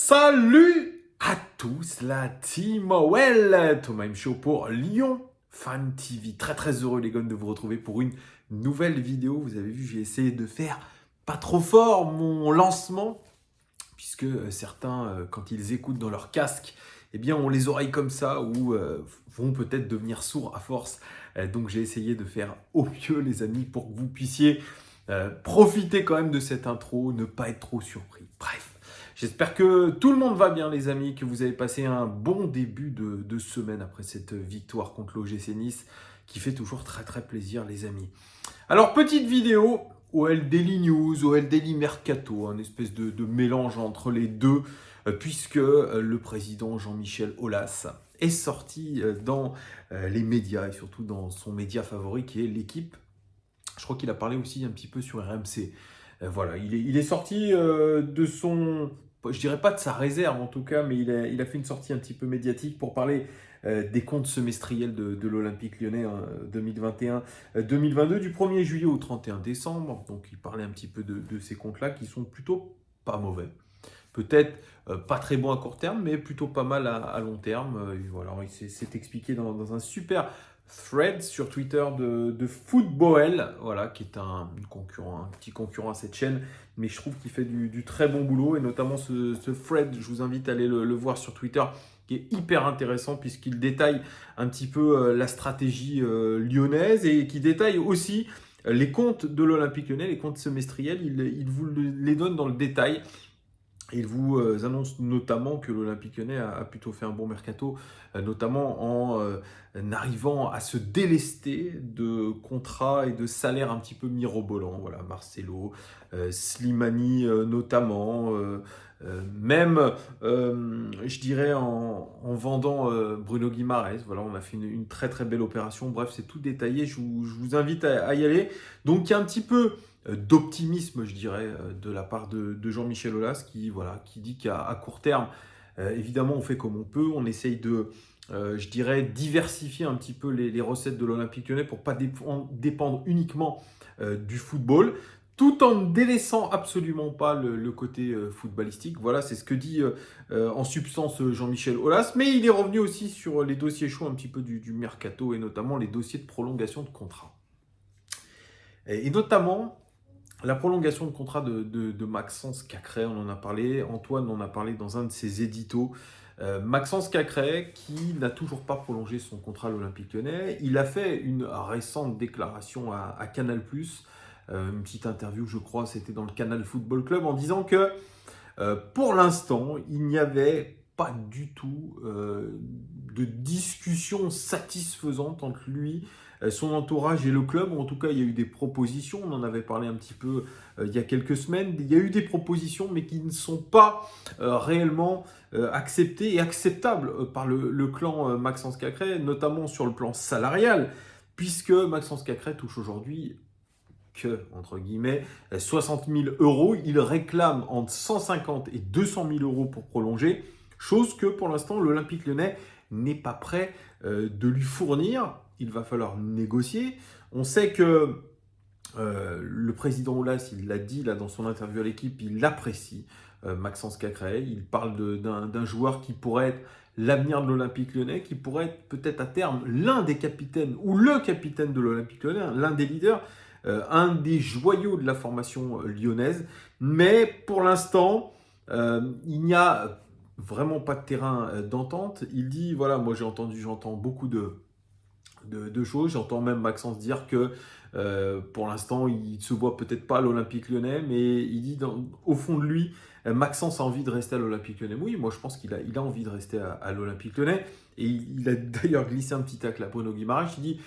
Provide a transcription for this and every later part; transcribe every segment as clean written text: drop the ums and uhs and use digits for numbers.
Salut à tous, la team OL, Thomas M. Show pour Lyon Fan TV. Très heureux les gars de vous retrouver pour une nouvelle vidéo. Vous avez vu, j'ai essayé de faire pas trop fort mon lancement, puisque certains, quand ils écoutent dans leur casque, eh bien, ont les oreilles comme ça ou vont peut-être devenir sourds à force. Donc j'ai essayé de faire au mieux les amis pour que vous puissiez profiter quand même de cette intro, ne pas être trop surpris. Bref. J'espère que tout le monde va bien les amis, que vous avez passé un bon début de semaine après cette victoire contre l'OGC Nice qui fait toujours très plaisir les amis. Alors petite vidéo, OL Daily News, OL Daily Mercato, un espèce de mélange entre les deux puisque le président Jean-Michel Aulas est sorti dans les médias et surtout dans son média favori qui est l'équipe. Je crois qu'il a parlé aussi un petit peu sur RMC. Voilà, il est sorti de son, je dirais pas de sa réserve en tout cas, mais il a fait une sortie un petit peu médiatique pour parler des comptes semestriels de l'Olympique Lyonnais 2021-2022 du 1er juillet au 31 décembre. Donc il parlait un petit peu de ces comptes-là qui sont plutôt pas mauvais. Peut-être pas très bon à court terme, mais plutôt pas mal à long terme. Voilà, il s'est expliqué dans un super thread sur Twitter de Football, voilà, qui est un petit concurrent à cette chaîne, mais je trouve qu'il fait du très bon boulot, et notamment ce thread, je vous invite à aller le voir sur Twitter, qui est hyper intéressant puisqu'il détaille un petit peu la stratégie lyonnaise et qui détaille aussi les comptes de l'Olympique Lyonnais, les comptes semestriels, il vous les donne dans le détail. Il vous annonce notamment que l'Olympique Lyonnais a plutôt fait un bon mercato, notamment en arrivant à se délester de contrats et de salaires un petit peu mirobolants. Voilà, Marcelo, Slimani notamment, même, je dirais, en vendant Bruno Guimaraes. Voilà, on a fait une très belle opération. Bref, c'est tout détaillé, je vous invite à y aller. Donc, il y a un petit peu d'optimisme, je dirais, de la part de Jean-Michel Aulas qui dit qu'à court terme, évidemment, on fait comme on peut, on essaye de, je dirais, diversifier un petit peu les recettes de l'Olympique Lyonnais pour ne pas dépendre uniquement du football, tout en ne délaissant absolument pas le côté footballistique. Voilà, c'est ce que dit en substance Jean-Michel Aulas, mais il est revenu aussi sur les dossiers chauds un petit peu du mercato, et notamment les dossiers de prolongation de contrat. Et notamment, la prolongation de contrat de Maxence Cacré, on en a parlé, Antoine en a parlé dans un de ses éditos. Maxence Cacré, qui n'a toujours pas prolongé son contrat à l'Olympique Lyonnais, il a fait une récente déclaration à Canal+, une petite interview, je crois, c'était dans le Canal Football Club, en disant que pour l'instant, il n'y avait pas du tout de discussion satisfaisante entre lui, son entourage et le club. En tout cas, il y a eu des propositions, on en avait parlé un petit peu il y a quelques semaines. Il y a eu des propositions, mais qui ne sont pas réellement acceptées et acceptables par le clan Maxence Cacré, notamment sur le plan salarial, puisque Maxence Cacré touche aujourd'hui que, entre guillemets, 60 000 euros. Il réclame entre 150 et 200 000 euros pour prolonger, chose que pour l'instant l'Olympique Lyonnais n'est pas prêt de lui fournir. Il va falloir négocier. On sait que le président Aulas, il l'a dit là dans son interview à l'équipe, il apprécie Maxence Cacré. Il parle d'un joueur qui pourrait être l'avenir de l'Olympique Lyonnais, qui pourrait être peut-être à terme l'un des capitaines ou le capitaine de l'Olympique Lyonnais, l'un des leaders, un des joyaux de la formation lyonnaise. Mais pour l'instant, il n'y a vraiment pas de terrain d'entente. Il dit, voilà, moi j'entends beaucoup de choses. J'entends même Maxence dire que pour l'instant, il ne se voit peut-être pas à l'Olympique Lyonnais, mais il dit au fond de lui, Maxence a envie de rester à l'Olympique Lyonnais. Oui, moi je pense qu'il a envie de rester à l'Olympique Lyonnais. Et il a d'ailleurs glissé un petit tacle à Bruno Guimaraes. Il dit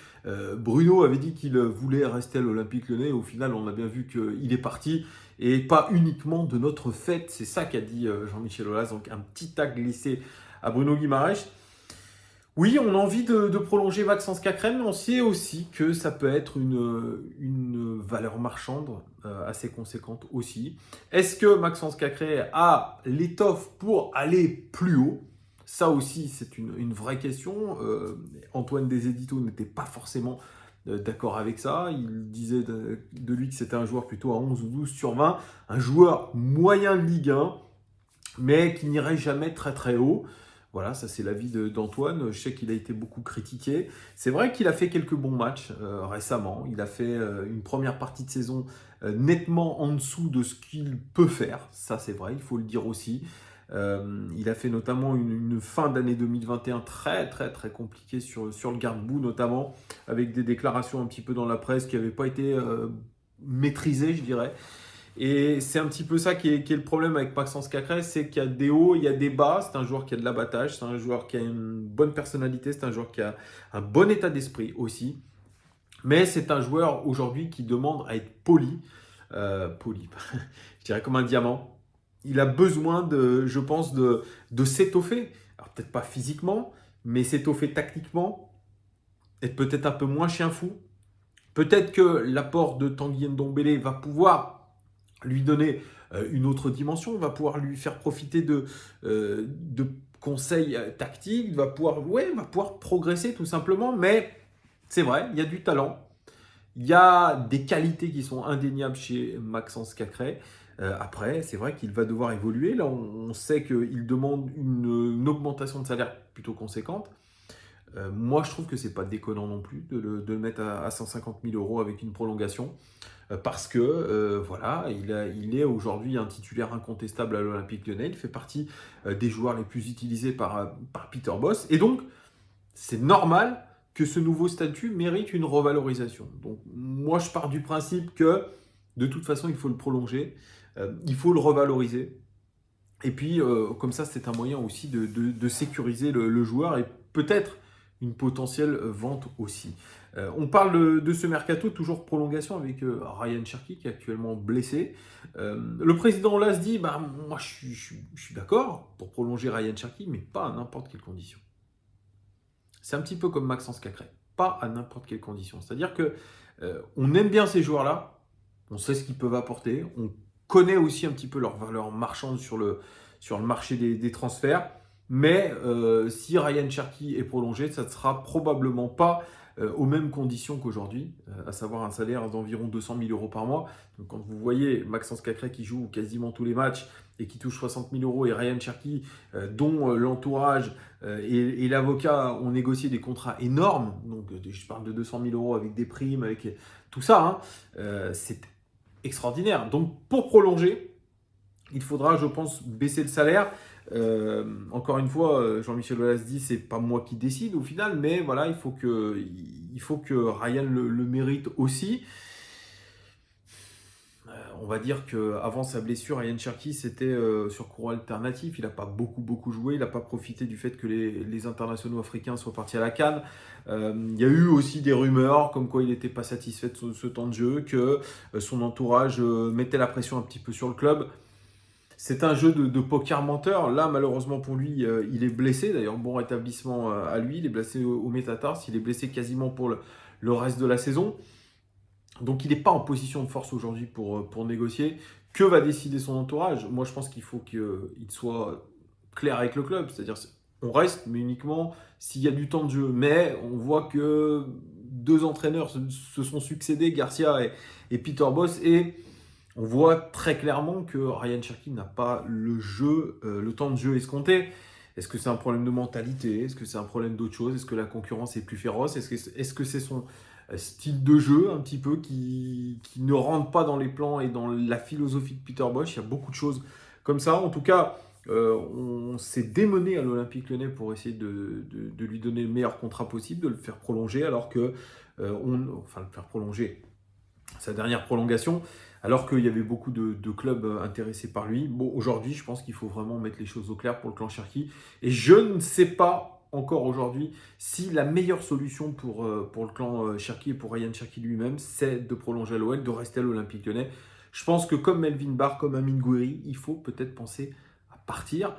Bruno avait dit qu'il voulait rester à l'Olympique Lyonnais. Au final, on a bien vu qu'il est parti. Et pas uniquement de notre fête. C'est ça qu'a dit Jean-Michel Aulas. Donc un petit tacle glissé à Bruno Guimaraes. Oui, on a envie de prolonger Maxence Cacré, mais on sait aussi que ça peut être une valeur marchande assez conséquente aussi. Est-ce que Maxence Cacré a l'étoffe pour aller plus haut? Ça aussi, c'est une vraie question. Antoine des Éditos n'était pas forcément d'accord avec ça. Il disait de lui que c'était un joueur plutôt à 11 ou 12 sur 20, un joueur moyen de Ligue 1. mais qui n'irait jamais très très haut. Voilà, ça c'est l'avis d'Antoine. Je sais qu'il a été beaucoup critiqué. C'est vrai qu'il a fait quelques bons matchs récemment. Il a fait une première partie de saison nettement en dessous de ce qu'il peut faire. Ça c'est vrai, il faut le dire aussi. Il a fait notamment une fin d'année 2021 très très très compliquée sur le garde-boue, notamment avec des déclarations un petit peu dans la presse qui n'avaient pas été maîtrisées, je dirais. Et c'est un petit peu ça qui est le problème avec Maxence Cacré, c'est qu'il y a des hauts, il y a des bas. C'est un joueur qui a de l'abattage, c'est un joueur qui a une bonne personnalité, c'est un joueur qui a un bon état d'esprit aussi. Mais c'est un joueur aujourd'hui qui demande à être poli. Poli, je dirais comme un diamant. Il a besoin, je pense, de s'étoffer. Alors peut-être pas physiquement, mais s'étoffer tactiquement, être peut-être un peu moins chien fou. Peut-être que l'apport de Tanguy Ndombele va pouvoir lui donner une autre dimension, va pouvoir lui faire profiter de conseils tactiques, va pouvoir progresser tout simplement. Mais c'est vrai, il y a du talent, il y a des qualités qui sont indéniables chez Maxence Cacré. Après, c'est vrai qu'il va devoir évoluer. Là, on sait qu'il demande une augmentation de salaire plutôt conséquente. Moi, je trouve que c'est pas déconnant non plus de le mettre à 150 000 euros avec une prolongation. Parce que voilà, il est aujourd'hui un titulaire incontestable à l'Olympique Lyonnais. Il fait partie des joueurs les plus utilisés par Peter Bosz. Et donc, c'est normal que ce nouveau statut mérite une revalorisation. Donc, moi, je pars du principe que de toute façon, il faut le prolonger, il faut le revaloriser. Et puis, comme ça, c'est un moyen aussi de sécuriser le joueur et peut-être une potentielle vente aussi. On parle de ce mercato, toujours prolongation avec Ryan Cherki qui est actuellement blessé. Le président là se dit, bah, moi je suis d'accord pour prolonger Ryan Cherki, mais pas à n'importe quelle condition. C'est un petit peu comme Maxence Cacré, pas à n'importe quelle condition. C'est-à-dire que on aime bien ces joueurs-là, on sait ce qu'ils peuvent apporter, on connaît aussi un petit peu leur valeur marchande sur le marché des transferts. Mais si Ryan Cherki est prolongé, ça ne sera probablement pas aux mêmes conditions qu'aujourd'hui, à savoir un salaire d'environ 200 000 euros par mois. Donc quand vous voyez Maxence Cacré qui joue quasiment tous les matchs et qui touche 60 000 euros et Ryan Cherki, dont l'entourage et l'avocat ont négocié des contrats énormes, donc je parle de 200 000 euros avec des primes, avec tout ça, hein, c'est extraordinaire. Donc pour prolonger, il faudra, je pense, baisser le salaire. Encore une fois, Jean-Michel Aulas dit c'est pas moi qui décide au final, mais voilà, il faut que Ryan le mérite aussi. On va dire qu'avant sa blessure, Ryan Cherki, c'était sur courant alternatif. Il n'a pas beaucoup joué. Il n'a pas profité du fait que les internationaux africains soient partis à la CAN. Il y a eu aussi des rumeurs comme quoi il n'était pas satisfait de ce temps de jeu, que son entourage mettait la pression un petit peu sur le club. C'est un jeu de poker menteur. Là, malheureusement pour lui, il est blessé. D'ailleurs, bon rétablissement à lui. Il est blessé au métatarse. Il est blessé quasiment pour le reste de la saison. Donc, il n'est pas en position de force aujourd'hui pour négocier. Que va décider son entourage? Moi, je pense qu'il faut qu'il soit clair avec le club. C'est-à-dire, on reste, mais uniquement s'il y a du temps de jeu. Mais on voit que deux entraîneurs se sont succédés, Garcia et Peter Bosz, et on voit très clairement que Ryan Cherki n'a pas le temps de jeu escompté. Est-ce que c'est un problème de mentalité? Est-ce que c'est un problème d'autre chose? Est-ce que la concurrence est plus féroce? Est-ce que c'est son style de jeu un petit peu qui ne rentre pas dans les plans et dans la philosophie de Peter Bosz? Il y a beaucoup de choses comme ça. En tout cas, on s'est démené à l'Olympique Lyonnais pour essayer de lui donner le meilleur contrat possible, de le faire prolonger, alors que le faire prolonger sa dernière prolongation, alors qu'il y avait beaucoup de clubs intéressés par lui. Bon, aujourd'hui, je pense qu'il faut vraiment mettre les choses au clair pour le clan Cherki. Et je ne sais pas encore aujourd'hui si la meilleure solution pour le clan Cherki et pour Ryan Cherki lui-même, c'est de prolonger à l'OL, de rester à l'Olympique Lyonnais. Je pense que comme Melvin Barr, comme Amine Gouiri, il faut peut-être penser à partir.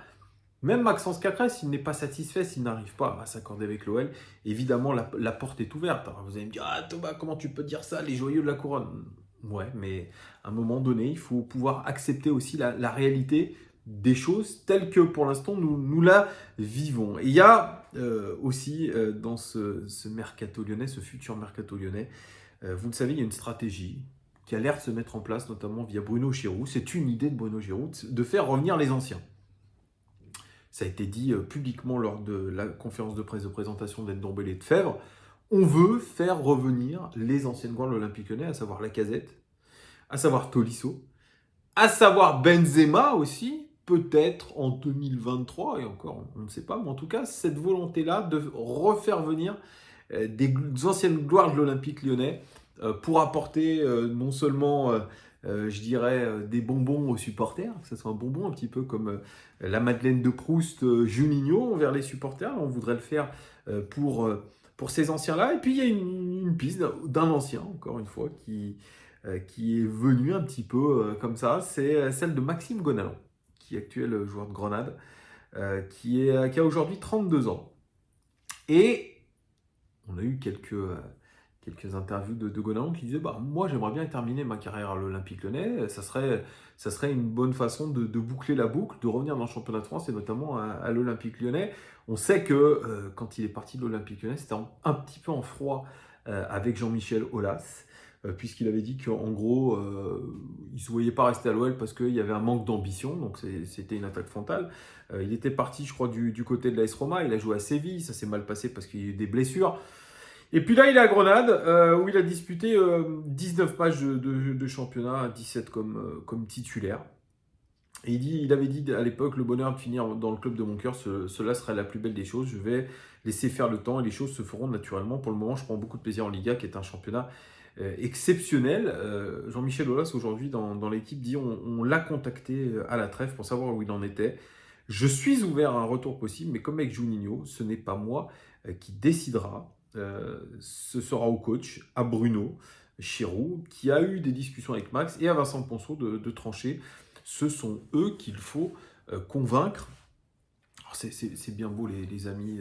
Même Maxence Cacré, s'il n'est pas satisfait, s'il n'arrive pas à s'accorder avec l'OL, évidemment, la porte est ouverte. Alors, vous allez me dire, ah Thomas, comment tu peux dire ça, les joyeux de la couronne? Ouais, mais à un moment donné, il faut pouvoir accepter aussi la réalité des choses telles que pour l'instant nous la vivons. Et il y a aussi dans ce mercato lyonnais, ce futur mercato lyonnais, vous le savez, il y a une stratégie qui a l'air de se mettre en place, notamment via Bruno Giroud. C'est une idée de Bruno Giroud de faire revenir les anciens. ça a été dit publiquement lors de la conférence de presse de présentation d'Ndombele de Fèvre, on veut faire revenir les anciennes gloires de l'Olympique Lyonnais, à savoir Lacazette, à savoir Tolisso, à savoir Benzema aussi, peut-être en 2023, et encore, on ne sait pas, mais en tout cas, cette volonté-là de refaire venir des anciennes gloires de l'Olympique Lyonnais pour apporter non seulement, je dirais, des bonbons aux supporters, que ce soit un bonbon un petit peu comme la Madeleine de Proust Juninho envers les supporters. On voudrait le faire pour ces anciens-là. Et puis il y a une piste d'un ancien, encore une fois, qui est venu un petit peu comme ça. C'est celle de Maxime Gonalon, qui est actuel joueur de Grenade, qui a aujourd'hui 32 ans. Et on a eu quelques interviews de Gonalon qui disaient moi j'aimerais bien terminer ma carrière à l'Olympique Lyonnais, ça serait une bonne façon de boucler la boucle, de revenir dans le championnat de France et notamment à l'Olympique Lyonnais. On sait que quand il est parti de l'Olympique Lyonnais, c'était un petit peu en froid avec Jean-Michel Aulas, puisqu'il avait dit qu'en gros il ne se voyait pas rester à l'OL parce qu'il y avait un manque d'ambition, donc c'était une attaque frontale. Il était parti, je crois, du côté de l'AS Roma, il a joué à Séville, ça s'est mal passé parce qu'il y a eu des blessures. Et puis là, il est à Grenade, où il a disputé 19 matchs de championnat, 17 comme titulaire. Et il avait dit à l'époque, le bonheur de finir dans le club de mon cœur, cela serait la plus belle des choses. Je vais laisser faire le temps et les choses se feront naturellement. Pour le moment, je prends beaucoup de plaisir en Liga, qui est un championnat exceptionnel. Jean-Michel Aulas, aujourd'hui, dans l'équipe, dit on l'a contacté à la trêve pour savoir où il en était. Je suis ouvert à un retour possible, mais comme avec Juninho, ce n'est pas moi qui décidera. Ce sera au coach, à Bruno Chirou, qui a eu des discussions avec Max, et à Vincent Ponceau de trancher. Ce sont eux qu'il faut convaincre. C'est bien beau, les amis,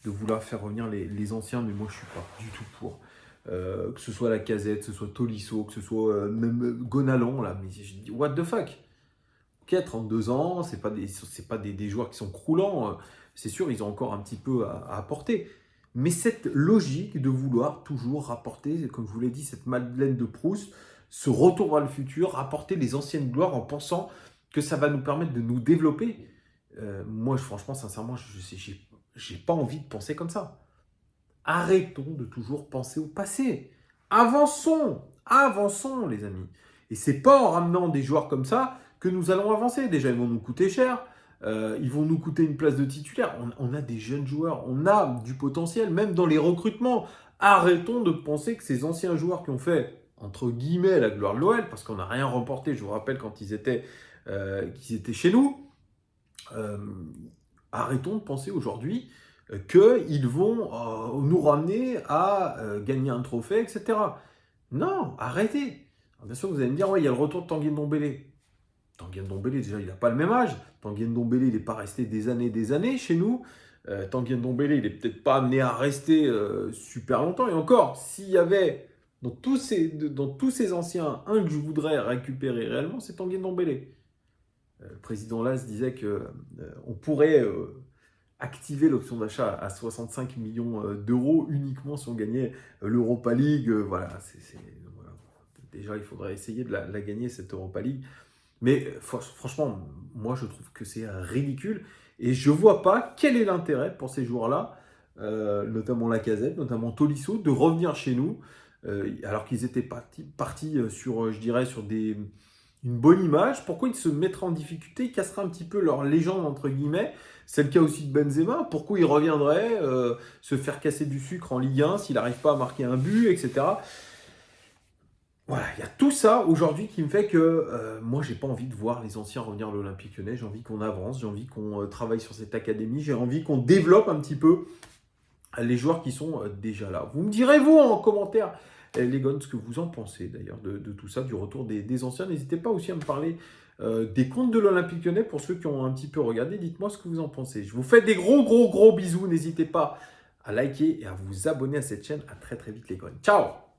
de vouloir faire revenir les anciens, mais moi je ne suis pas du tout pour. Que ce soit Lacazette, que ce soit Tolisso, que ce soit même Gonalon, là, mais je dis, what the fuck? Ok, 32 ans, c'est pas des joueurs qui sont croulants, c'est sûr, ils ont encore un petit peu à apporter. Mais cette logique de vouloir toujours rapporter, comme je vous l'ai dit, cette Madeleine de Proust, ce retour vers le futur, rapporter les anciennes gloires en pensant que ça va nous permettre de nous développer. Moi, franchement, sincèrement, j'ai pas envie de penser comme ça. Arrêtons de toujours penser au passé. Avançons, les amis. Et c'est pas en ramenant des joueurs comme ça que nous allons avancer. Déjà, ils vont nous coûter cher. Ils vont nous coûter une place de titulaire. On a des jeunes joueurs, on a du potentiel, même dans les recrutements. Arrêtons de penser que ces anciens joueurs qui ont fait, entre guillemets, la gloire de l'OL, parce qu'on n'a rien remporté, je vous rappelle, quand ils étaient chez nous, arrêtons de penser aujourd'hui qu'ils vont nous ramener à gagner un trophée, etc. Non, arrêtez. Alors, bien sûr, vous allez me dire, ouais, il y a le retour de Tanguy Ndombele. Tanguy Ndombele, déjà, il n'a pas le même âge. Tanguy Ndombele, il n'est pas resté des années chez nous. Tanguy Ndombele, il n'est peut-être pas amené à rester super longtemps. Et encore, s'il y avait dans tous ces anciens, un que je voudrais récupérer réellement, c'est Tanguy Ndombele. Le président Las disait qu'on pourrait activer l'option d'achat à 65 millions d'euros uniquement si on gagnait l'Europa League. Voilà. Déjà, il faudrait essayer de la gagner, cette Europa League. Mais franchement, moi, je trouve que c'est ridicule. Et je ne vois pas quel est l'intérêt pour ces joueurs-là, notamment Lacazette, notamment Tolisso, de revenir chez nous, alors qu'ils étaient partis sur, je dirais, sur une bonne image. Pourquoi ils se mettraient en difficulté? Ils casseraient un petit peu leur légende, entre guillemets. C'est le cas aussi de Benzema. Pourquoi ils reviendraient se faire casser du sucre en Ligue 1 s'il n'arrive pas à marquer un but, etc. Voilà, il y a tout ça aujourd'hui qui me fait que moi, j'ai pas envie de voir les anciens revenir à l'Olympique Lyonnais. J'ai envie qu'on avance, j'ai envie qu'on travaille sur cette académie, j'ai envie qu'on développe un petit peu les joueurs qui sont déjà là. Vous me direz, vous, en commentaire, les gars, ce que vous en pensez d'ailleurs de tout ça, du retour des anciens. N'hésitez pas aussi à me parler des comptes de l'Olympique Lyonnais pour ceux qui ont un petit peu regardé. Dites-moi ce que vous en pensez. Je vous fais des gros bisous. N'hésitez pas à liker et à vous abonner à cette chaîne. À très vite, les gars. Ciao!